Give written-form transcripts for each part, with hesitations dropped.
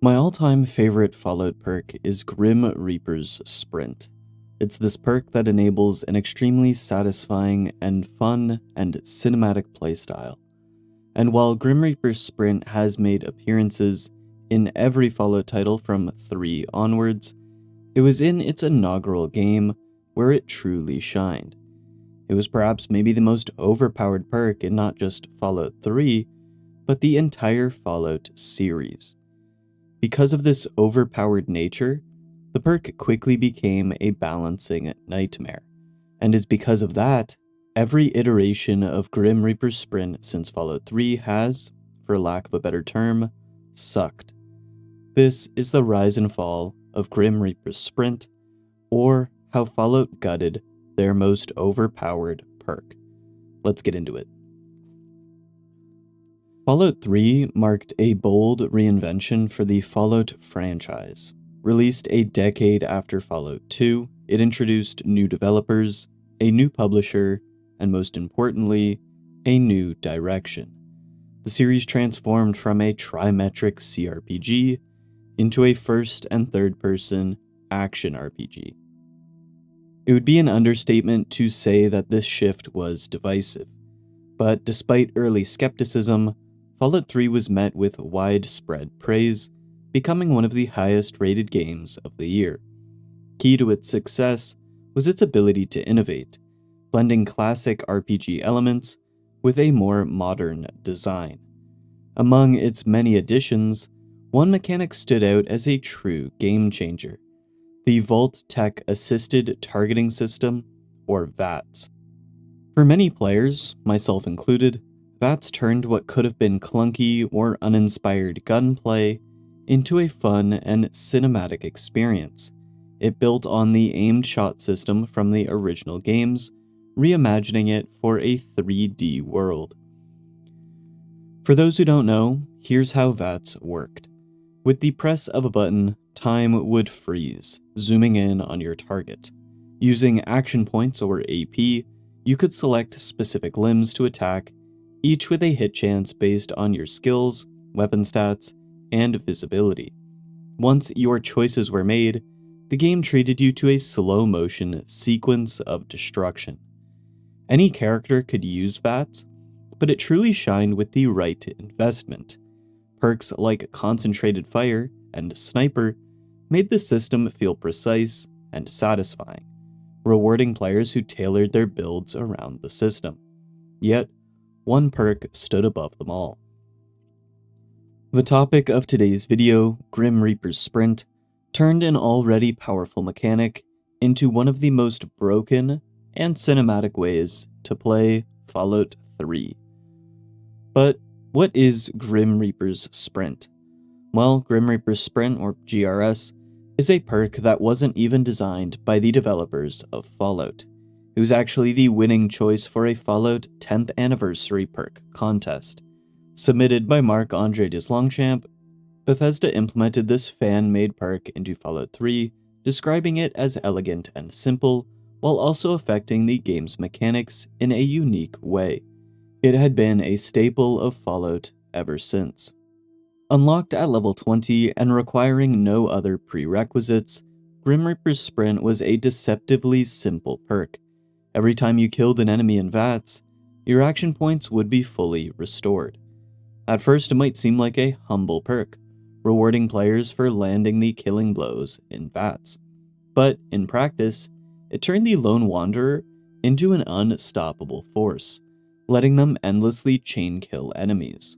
My all-time favorite Fallout perk is Grim Reaper's Sprint. It's this perk that enables an extremely satisfying and fun and cinematic playstyle. And while Grim Reaper's Sprint has made appearances in every Fallout title from 3 onwards, it was in its inaugural game where it truly shined. It was perhaps maybe the most overpowered perk in not just Fallout 3, but the entire Fallout series. Because of this overpowered nature, the perk quickly became a balancing nightmare, and is because of that, every iteration of Grim Reaper's Sprint since Fallout 3 has, for lack of a better term, sucked. This is the rise and fall of Grim Reaper's Sprint, or how Fallout gutted their most overpowered perk. Let's get into it. Fallout 3 marked a bold reinvention for the Fallout franchise. Released a decade after Fallout 2, it introduced new developers, a new publisher, and most importantly, a new direction. The series transformed from a trimetric cRPG into a first and third person action RPG. It would be an understatement to say that this shift was divisive, but despite early skepticism, Fallout 3 was met with widespread praise, becoming one of the highest rated games of the year. Key to its success was its ability to innovate, blending classic RPG elements with a more modern design. Among its many additions, one mechanic stood out as a true game changer: the Vault Tech Assisted Targeting System, or VATS. For many players, myself included, VATS turned what could have been clunky or uninspired gunplay into a fun and cinematic experience. It built on the aimed shot system from the original games, reimagining it for a 3D world. For those who don't know, here's how VATS worked. With the press of a button, time would freeze, zooming in on your target. Using action points or AP, you could select specific limbs to attack, each with a hit chance based on your skills, weapon stats, and visibility. Once your choices were made, the game treated you to a slow-motion sequence of destruction. Any character could use VATS, but it truly shined with the right investment. Perks like Concentrated Fire and Sniper made the system feel precise and satisfying, rewarding players who tailored their builds around the system. Yet, one perk stood above them all. The topic of today's video, Grim Reaper's Sprint, turned an already powerful mechanic into one of the most broken and cinematic ways to play Fallout 3. But what is Grim Reaper's Sprint? Well, Grim Reaper's Sprint, or GRS, is a perk that wasn't even designed by the developers of Fallout. It was actually the winning choice for a Fallout 10th Anniversary perk contest. Submitted by Marc-Andre Deslongchamp, Bethesda implemented this fan-made perk into Fallout 3, describing it as elegant and simple, while also affecting the game's mechanics in a unique way. It had been a staple of Fallout ever since. Unlocked at level 20 and requiring no other prerequisites, Grim Reaper's Sprint was a deceptively simple perk. Every time you killed an enemy in VATS, your action points would be fully restored. At first, it might seem like a humble perk, rewarding players for landing the killing blows in VATS. But in practice, it turned the Lone Wanderer into an unstoppable force, letting them endlessly chain kill enemies.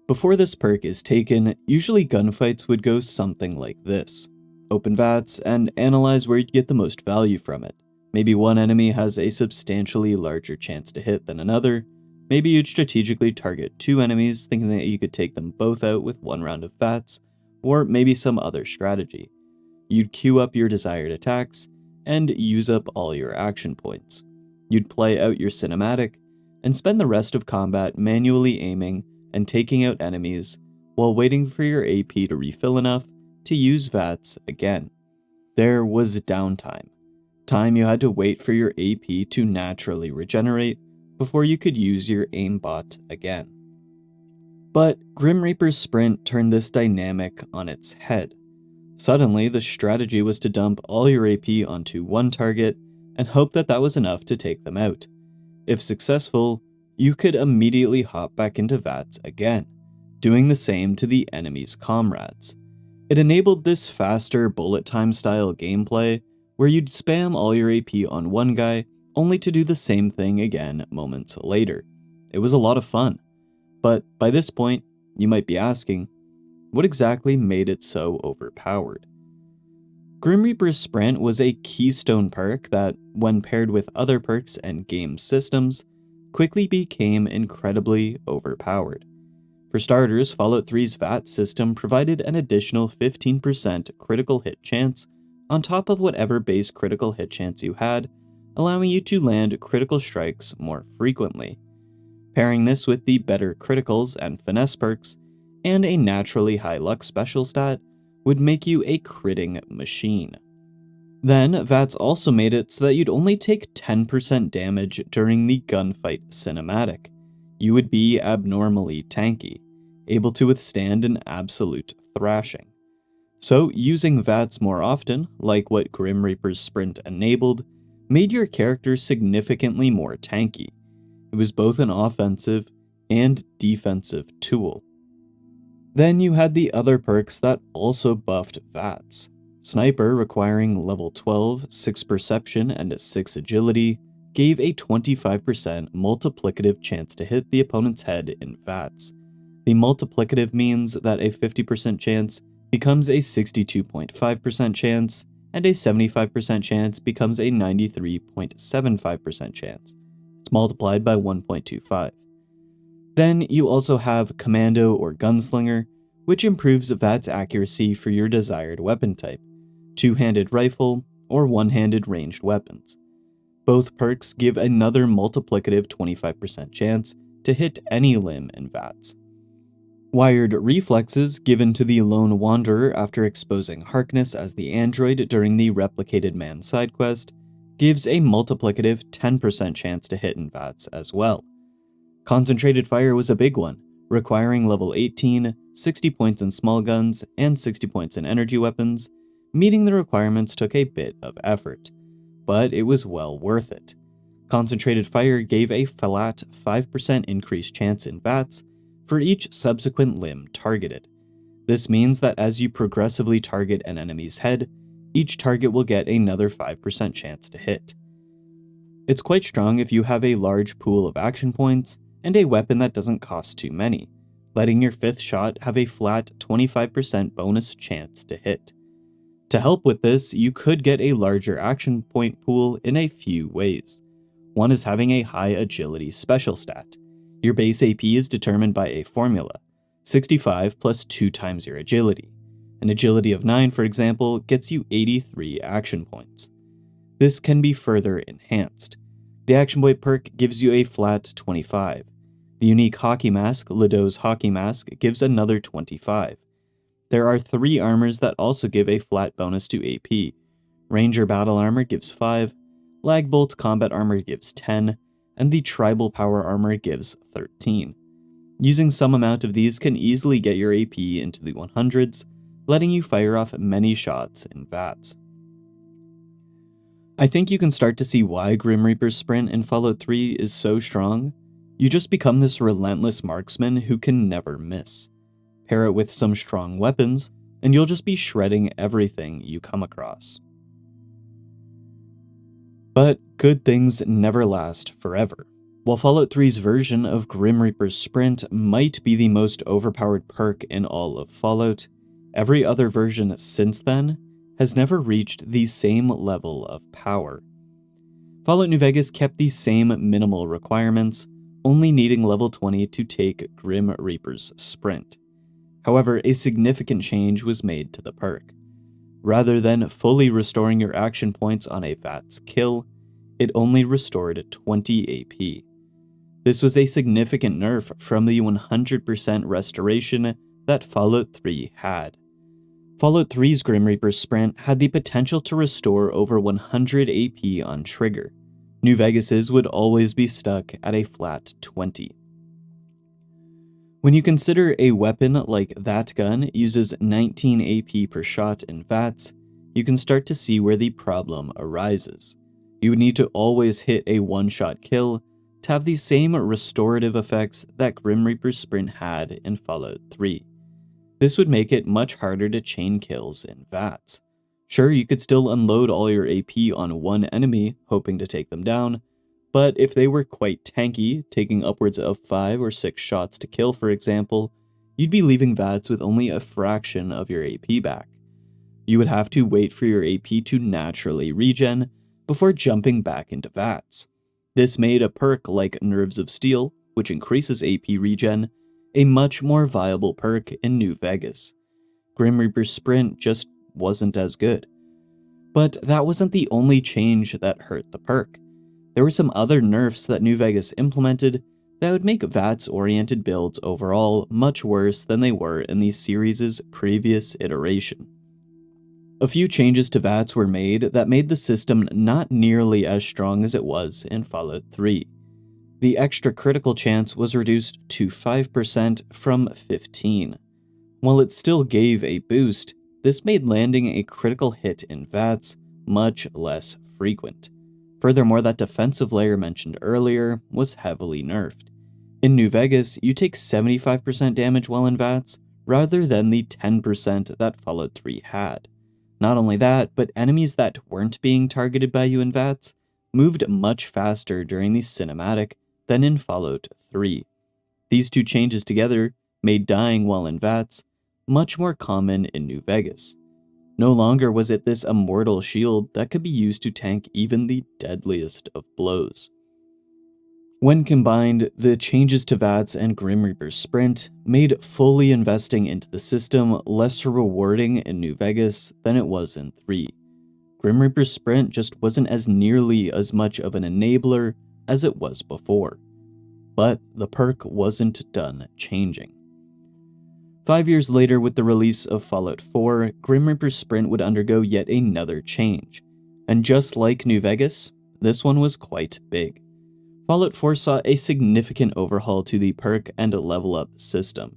Before this perk is taken, usually gunfights would go something like this. Open VATS and analyze where you'd get the most value from it. Maybe one enemy has a substantially larger chance to hit than another. Maybe you'd strategically target 2 enemies, thinking that you could take them both out with 1 round of VATS, or maybe some other strategy. You'd queue up your desired attacks, and use up all your action points. You'd play out your cinematic, and spend the rest of combat manually aiming and taking out enemies, while waiting for your AP to refill enough to use VATS again. There was downtime. Time you had to wait for your AP to naturally regenerate before you could use your aimbot again. But Grim Reaper's Sprint turned this dynamic on its head. Suddenly, the strategy was to dump all your AP onto one target and hope that that was enough to take them out. If successful, you could immediately hop back into VATS again, doing the same to the enemy's comrades. It enabled this faster bullet time style gameplay where you'd spam all your AP on one guy only to do the same thing again moments later. It was a lot of fun. But by this point, you might be asking, what exactly made it so overpowered? Grim Reaper's Sprint was a keystone perk that, when paired with other perks and game systems, quickly became incredibly overpowered. For starters, Fallout 3's VATS system provided an additional 15% critical hit chance on top of whatever base critical hit chance you had, allowing you to land critical strikes more frequently. Pairing this with the better criticals and finesse perks, and a naturally high luck special stat, would make you a critting machine. Then, VATS also made it so that you'd only take 10% damage during the gunfight cinematic. You would be abnormally tanky, able to withstand an absolute thrashing. So, using VATS more often, like what Grim Reaper's Sprint enabled, made your character significantly more tanky. It was both an offensive and defensive tool. Then you had the other perks that also buffed VATS. Sniper, requiring level 12, 6 perception, and a 6 agility, gave a 25% multiplicative chance to hit the opponent's head in VATS. The multiplicative means that a 50% chance becomes a 62.5% chance, and a 75% chance becomes a 93.75% chance. It's multiplied by 1.25. Then you also have Commando or Gunslinger, which improves VATS accuracy for your desired weapon type, two-handed rifle or one-handed ranged weapons. Both perks give another multiplicative 25% chance to hit any limb in VATS. Wired reflexes given to the Lone Wanderer after exposing Harkness as the android during the Replicated Man side quest gives a multiplicative 10% chance to hit in VATS as well. Concentrated Fire was a big one, requiring level 18, 60 points in small guns, and 60 points in energy weapons. Meeting the requirements took a bit of effort, but it was well worth it. Concentrated Fire gave a flat 5% increased chance in VATS for each subsequent limb targeted. This means that as you progressively target an enemy's head, each target will get another 5% chance to hit. It's quite strong if you have a large pool of action points and a weapon that doesn't cost too many, letting your 5th shot have a flat 25% bonus chance to hit. To help with this, you could get a larger action point pool in a few ways. One is having a high agility special stat. Your base AP is determined by a formula, 65 plus 2 times your agility. An agility of 9, for example, gets you 83 action points. This can be further enhanced. The action point perk gives you a flat 25. The unique hockey mask, Ledo's hockey mask, gives another 25. There are 3 armors that also give a flat bonus to AP. Ranger battle armor gives 5, Lagbolt combat armor gives 10, and the tribal power armor gives 13. Using some amount of these can easily get your AP into the 100s, letting you fire off many shots in VATS. I think you can start to see why Grim Reaper's Sprint in Fallout 3 is so strong. You just become this relentless marksman who can never miss. Pair it with some strong weapons, and you'll just be shredding everything you come across. But good things never last forever. While Fallout 3's version of Grim Reaper's Sprint might be the most overpowered perk in all of Fallout, every other version since then has never reached the same level of power. Fallout New Vegas kept the same minimal requirements, only needing level 20 to take Grim Reaper's Sprint. However, a significant change was made to the perk. Rather than fully restoring your action points on a VATS kill, it only restored 20 AP. This was a significant nerf from the 100% restoration that Fallout 3 had. Fallout 3's Grim Reaper's Sprint had the potential to restore over 100 AP on trigger. New Vegas's would always be stuck at a flat 20. When you consider a weapon like that gun uses 19 AP per shot in VATS, you can start to see where the problem arises. You would need to always hit a one-shot kill to have the same restorative effects that Grim Reaper's Sprint had in Fallout 3. This would make it much harder to chain kills in VATS. Sure, you could still unload all your AP on one enemy, hoping to take them down, but if they were quite tanky, taking upwards of 5 or 6 shots to kill for example, you'd be leaving VATS with only a fraction of your AP back. You would have to wait for your AP to naturally regen before jumping back into VATS. This made a perk like Nerves of Steel, which increases AP regen, a much more viable perk in New Vegas. Grim Reaper's Sprint just wasn't as good. But that wasn't the only change that hurt the perk. There were some other nerfs that New Vegas implemented that would make VATS-oriented builds overall much worse than they were in the series' previous iteration. A few changes to VATS were made that made the system not nearly as strong as it was in Fallout 3. The extra critical chance was reduced to 5% from 15%. While it still gave a boost, this made landing a critical hit in VATS much less frequent. Furthermore, that defensive layer mentioned earlier was heavily nerfed. In New Vegas, you take 75% damage while in VATS, rather than the 10% that Fallout 3 had. Not only that, but enemies that weren't being targeted by you in VATS moved much faster during the cinematic than in Fallout 3. These two changes together made dying while in VATS much more common in New Vegas. No longer was it this immortal shield that could be used to tank even the deadliest of blows. When combined, the changes to VATS and Grim Reaper's Sprint made fully investing into the system less rewarding in New Vegas than it was in 3. Grim Reaper's Sprint just wasn't as nearly as much of an enabler as it was before. But the perk wasn't done changing. 5 years later, with the release of Fallout 4, Grim Reaper's Sprint would undergo yet another change. And just like New Vegas, this one was quite big. Fallout 4 saw a significant overhaul to the perk and level up system.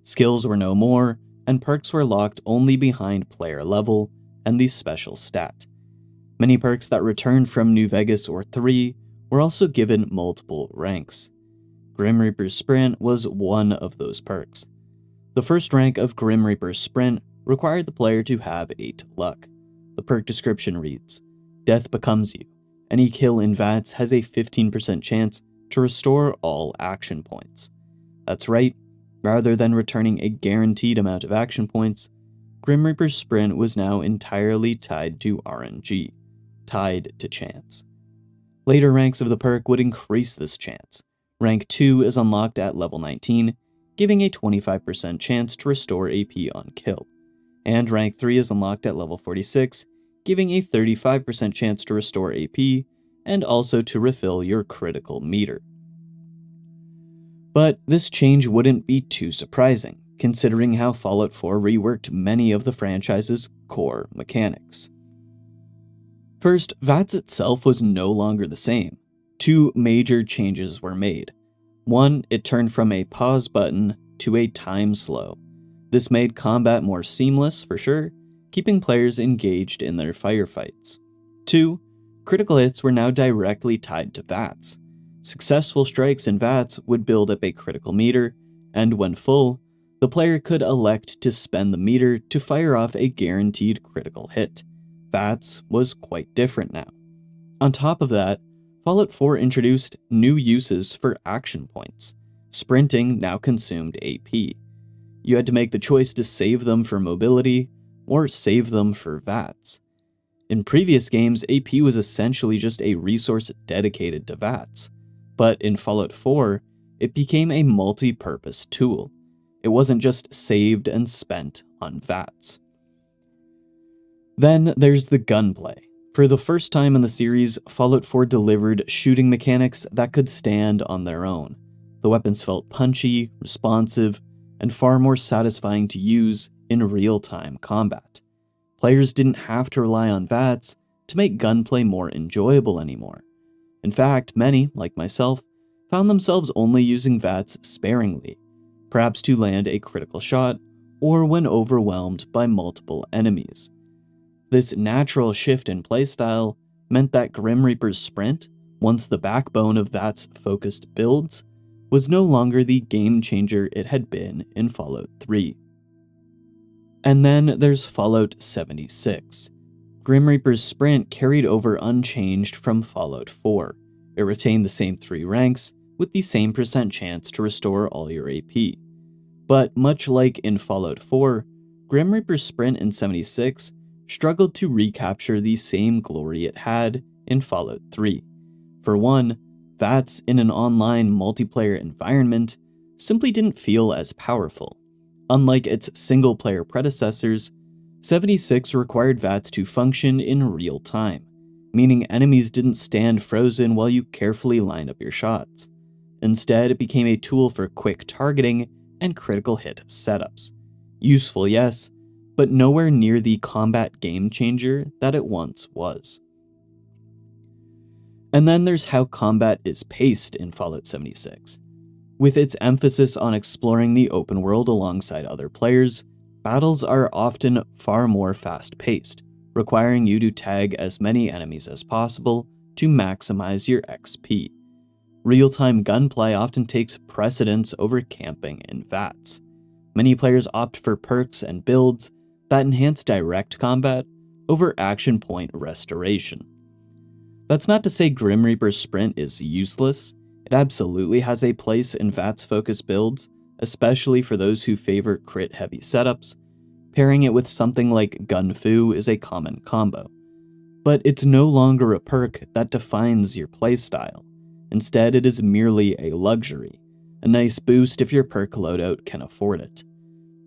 Skills were no more, and perks were locked only behind player level and the special stat. Many perks that returned from New Vegas or 3 were also given multiple ranks. Grim Reaper's Sprint was one of those perks. The first rank of Grim Reaper's Sprint required the player to have 8 luck. The perk description reads, "Death becomes you. Any kill in VATS has a 15% chance to restore all action points." That's right, rather than returning a guaranteed amount of action points, Grim Reaper's Sprint was now entirely tied to RNG, tied to chance. Later ranks of the perk would increase this chance. Rank 2 is unlocked at level 19, giving a 25% chance to restore AP on kill. And rank 3 is unlocked at level 46, giving a 35% chance to restore AP, and also to refill your critical meter. But this change wouldn't be too surprising, considering how Fallout 4 reworked many of the franchise's core mechanics. First, VATS itself was no longer the same. 2 major changes were made. One, it turned from a pause button to a time slow. This made combat more seamless, for sure, keeping players engaged in their firefights. 2, critical hits were now directly tied to VATS. Successful strikes in VATS would build up a critical meter, and when full, the player could elect to spend the meter to fire off a guaranteed critical hit. VATS was quite different now. On top of that, Fallout 4 introduced new uses for action points. Sprinting now consumed AP. You had to make the choice to save them for mobility or save them for VATS. In previous games, AP was essentially just a resource dedicated to VATS, but in Fallout 4, it became a multi-purpose tool. It wasn't just saved and spent on VATS. Then there's the gunplay. For the first time in the series, Fallout 4 delivered shooting mechanics that could stand on their own. The weapons felt punchy, responsive, and far more satisfying to use in real-time combat. Players didn't have to rely on VATS to make gunplay more enjoyable anymore. In fact, many, like myself, found themselves only using VATS sparingly. perhaps to land a critical shot, or when overwhelmed by multiple enemies. This natural shift in playstyle meant that Grim Reaper's Sprint, once the backbone of VATS focused builds, was no longer the game changer it had been in Fallout 3. And then there's Fallout 76. Grim Reaper's Sprint carried over unchanged from Fallout 4. It retained the same 3 ranks, with the same % chance to restore all your AP. But much like in Fallout 4, Grim Reaper's Sprint in 76 struggled to recapture the same glory it had in Fallout 3. For one, VATS in an online multiplayer environment simply didn't feel as powerful. Unlike its single-player predecessors, 76 required VATS to function in real time, meaning enemies didn't stand frozen while you carefully lined up your shots. Instead, it became a tool for quick targeting and critical hit setups. Useful, yes, but nowhere near the combat game changer that it once was. And then there's how combat is paced in Fallout 76. With its emphasis on exploring the open world alongside other players, battles are often far more fast-paced, requiring you to tag as many enemies as possible to maximize your XP. Real-time gunplay often takes precedence over camping in VATS. Many players opt for perks and builds that enhance direct combat over action point restoration. That's not to say Grim Reaper's Sprint is useless. It absolutely has a place in VATS-focused builds, especially for those who favor crit-heavy setups. Pairing it with something like Gun Fu is a common combo. But it's no longer a perk that defines your playstyle. Instead, it is merely a luxury, a nice boost if your perk loadout can afford it.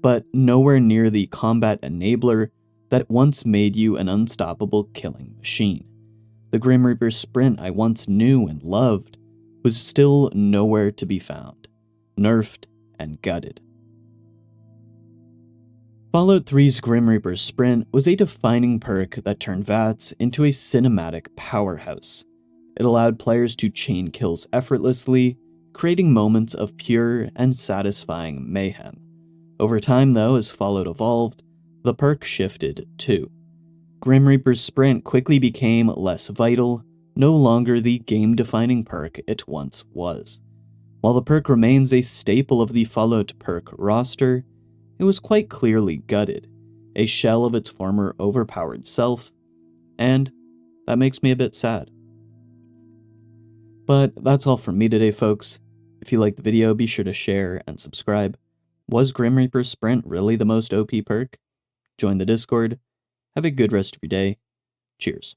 But nowhere near the combat enabler that once made you an unstoppable killing machine. The Grim Reaper Sprint I once knew and loved was still nowhere to be found, nerfed and gutted. Fallout 3's Grim Reaper Sprint was a defining perk that turned VATS into a cinematic powerhouse. It allowed players to chain kills effortlessly, creating moments of pure and satisfying mayhem. Over time, though, as Fallout evolved, the perk shifted too. Grim Reaper's Sprint quickly became less vital, no longer the game-defining perk it once was. While the perk remains a staple of the Fallout perk roster, it was quite clearly gutted, a shell of its former overpowered self, and that makes me a bit sad. But that's all from me today, folks. If you liked the video, be sure to share and subscribe. Was Grim Reaper's Sprint really the most OP perk? Join the Discord. Have a good rest of your day. Cheers.